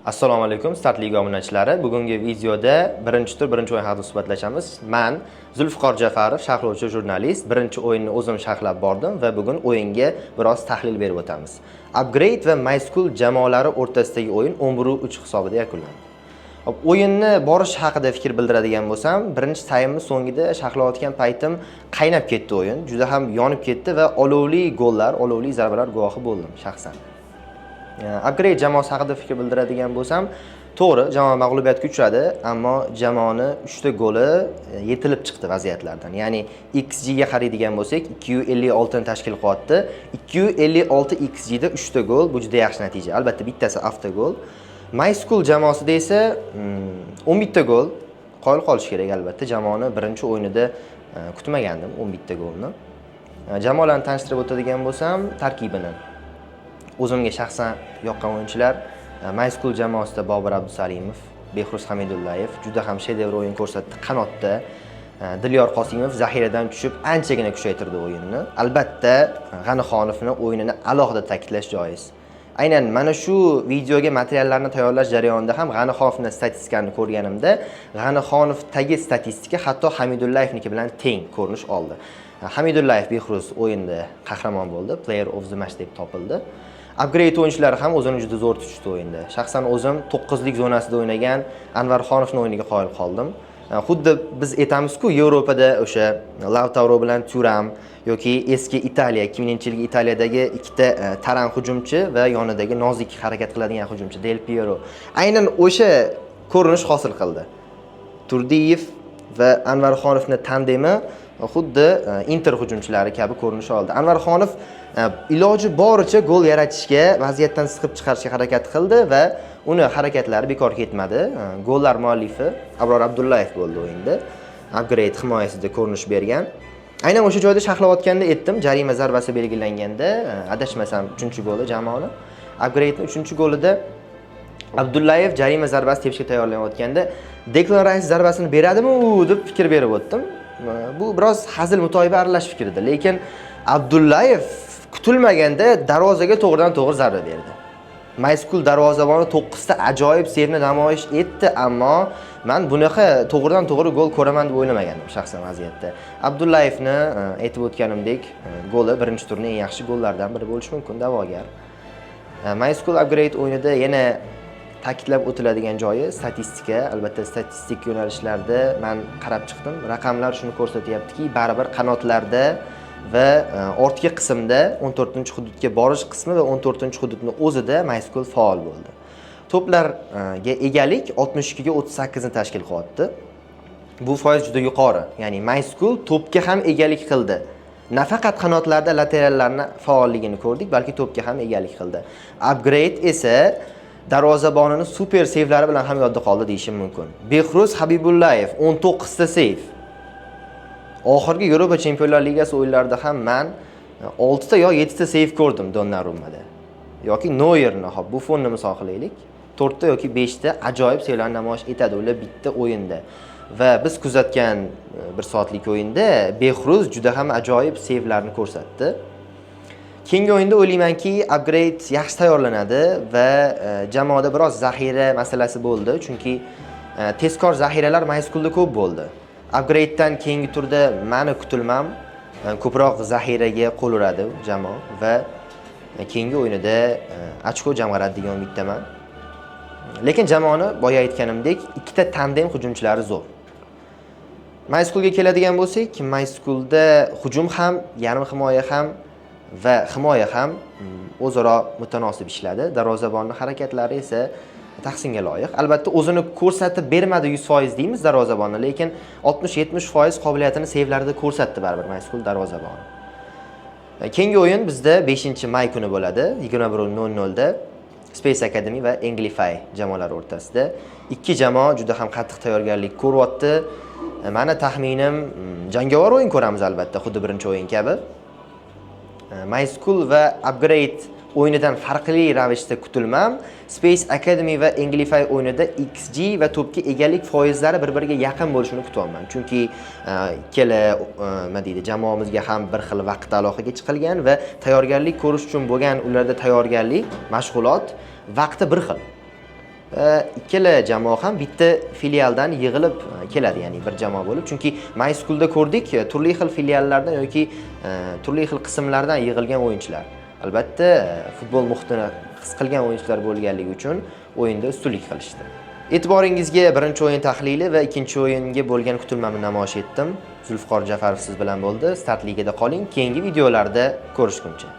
Assalomu alaykum, Start Liga obunachilari. Bugungi videoda birinchi tur, birinchi o'yin haqida suhbatlashamiz. Men Zulfiqor Jafarov, sharhlovchi jurnalist, birinchi o'yinni o'zim sharhlab bordim va bugun o'yinga biroz tahlil berib o'tamiz. Upgrade va MySchool jamoalari o'rtasidagi o'yin 11-3 hisobida yakunlandi. O'yinni borish haqida fikr bildiradigan bo'lsam, birinchi taymning so'ngida sharhlayotgan paytim qaynab ketdi o'yin. Juda ham yonib ketdi va olovli gollar, olovli zarbalar guvohi bo'ldim shaxsan. Upgrade jamoasi haqida fikr bildiradigan bo'lsam, to'g'ri, jamoa mag'lubiyatga uchradi, ammo jamoani 3 ta goli yetilib chiqdi vaziyatlardan. Ya'ni XG ga qaraydigan bo'lsak, 256 ni tashkil qilyapti. 256 XG da 3 ta gol, bu juda yaxshi natija. Albatta bittasi avtogol. MySchool jamoasida esa 11 ta gol qoyil qolish kerak albatta. Jamoani birinchi o'yinida kutmagandim 11 ta golni. Jamoalarni tanishtirib o'tadigan bo'lsam, tarkibini o'zimga shaxsan yoqqan o'yinchilar MySchool jamoasida Bobur Abdusalimov, Behruz Hamidullayev juda ham shedevr o'yin ko'rsatdi qanotda. Dilyor Qosimov zaxiradan tushib anchagina kuchaytirdi o'yinni. Albatta, G'anixonovning o'yinini alohida ta'kidlash joiz. Aynan mana shu videoga materiallarni tayyorlash jarayonida ham G'anixonovning statistikasini ko'rganimda, G'anixonovdagi statistika hatto Hamidullayevniki bilan teng ko'rinish oldi. Hamidullayev Behruz o'yinda qahramon bo'ldi, Player of the Match deb topildi. Upgrade o'yinchilari ham o'zini juda zo'r tutishdi o'yinda. Shaxsan o'zim 9lik zonasida o'ynagan Anvarxonovning o'yiniga qoyil qoldim. Xuddi biz aytamiz-ku, Yevropada o'sha Lautaro bilan Thuram yoki eski Italiya, 2000-yilgi Italiyadagi ikkita taran hujumchi va yonidagi nozik harakat qiladigan hujumchi Del Piero. Aynan o'sha ko'rinish hosil qildi. Turdiyev va Anvarxonovning tandemi xuddi Inter hujumchilari kabi ko'rinish oldi. Anvarxonov iloji boricha gol yaratishga, vaziyatdan siqib chiqarishga harakat qildi va uni harakatlari bekor ketmadi. Gollar muallifi Abror Abdullayev bo'ldi o'yinda. Upgrade himoyasida ko'rinish bergan. Aynan o'sha joyda sharhlayotganda aytdim, jarima zarbasi belgilanganda, adashmasam 3-goli jamoani. Upgradening 3-golida Abdullayev jarima zarbasi tepishga tayyorlanayotganda Declan Rice zarbasini beradimi deb fikr berib o'tdim. Bu biroz hazil mutoyiba aralash fikrdi, lekin Abdullayev kutilmaganda darvozaga to'g'ridan-to'g'ri zarba berdi. MySchool darvozaboni 9 ta ajoyib sevni namoyish etdi, ammo men bunaqa to'g'ridan-to'g'ri gol ko'raman deb o'ylamagandim shaxsan vaziyatda. Abdullayevni aytib o'tganimdek, goli birinchi turning eng yaxshi gollaridan biri bo'lishi mumkin, da'vogar. MySchool Upgrade o'yinida yana ta'kidlab o'tiladigan joyi statistika. Albatta, statistik yo'nalishlarda men qarab chiqdim. Raqamlar shuni ko'rsatyaptiki, baribir qanotlarda va ortki qismda 14-hududga borish qismi va 14-hududning o'zida MySchool faol bo'ldi. To'plarga egalik 62 ga 38 ni tashkil qilyapti. Bu foiz juda yuqori. Ya'ni MySchool to'pga ham egalik qildi. Nafaqat qanotlarda laterallarning faolligini ko'rdik, balki to'pga ham egalik qildi. Upgrade esa darvozabonini super sevlari bilan ham yodda qoldi deyishim mumkin. Behruz Habibullayev 19 ta sev. Oxirgi Yevropa Chempionlar Ligasi o'yinlarida ham men 6 ta yo 7 ta sev ko'rdim Donnarummada. Yoki Neuerni, hop, Buffon'ni misol qilaylik. 4 ta yoki 5 ta ajoyib sevlarni namoyish etadi ular bitta o'yinda. Va biz kuzatgan 1 soatlik o'yinda Behruz juda ham ajoyib sevlarni ko'rsatdi. Keyingi o'yinda o'ylaymanki, Upgrade yaxshi tayyorlanadi va jamoada biroz zaxira masalasi bo'ldi, chunki tezkor zaxiralar MySchoolda ko'p bo'ldi. Upgrade'dan keyingi turda meni kutilmam ko'proq zaxiraga qo'l uradi jamoa va keyingi o'yinida ochko jamg'aradi degan umiddaman. Lekin jamoani boya aytganimdek, ikkita tandem hujumchilari zo'r. MySchoolga keladigan bo'lsak, MySchoolda hujum ham, yarim himoya ham va himoya ham o'zaro mutanosib ishladi. Darvozabonning harakatlari esa tahsinga loyiq. Albatta, o'zini ko'rsatib bermadi 100% deymiz darvozabonni, lekin 60-70% qobiliyatini sevlarida ko'rsatdi baribir MySchool darvozaboni. Keyingi o'yin bizda 5-may kuni bo'ladi, 21:00 da Space Academy va Englify jamoalari o'rtasida. Ikki jamoa juda ham qattiq tayyorgarlik ko'ryapti. Meni taxminim jangovar o'yin ko'ramiz albatta, xuddi birinchi o'yin kabi. MySchool va Upgrade o'yinidan farqli ravishda kutilmam. Space Academy va Englify o'yinida XG va to'pga egalik foizlari bir-biriga yaqin bo'lishini kutyapman. Chunki ikkala nima deydi, jamoamizga ham bir xil vaqt aloqaga chiqilgan va tayyorgarlik ko'rish uchun bo'lgan ularda tayyorgarlik, mashg'ulot vaqti bir xil. Ikkala jamoa ham bitta filialdan yig'ilib keladi, ya'ni bir jamoa bo'lib. Chunki MySchoolda ko'rdik, turli xil filiallardan yoki turli xil qismlardan yig'ilgan o'yinchilar. Albatta, futbol muhitini his qilgan o'yinchilar bo'lganligi uchun o'yinda ustunlik qilishdi. E'tiboringizga birinchi o'yin tahlili va ikkinchi o'yinga bo'lgan kutilmani namoyish etdim. Zulfiqor Jafarov siz bilan bo'ldi. Start ligada qoling. Keyingi videolarda ko'rishguncha.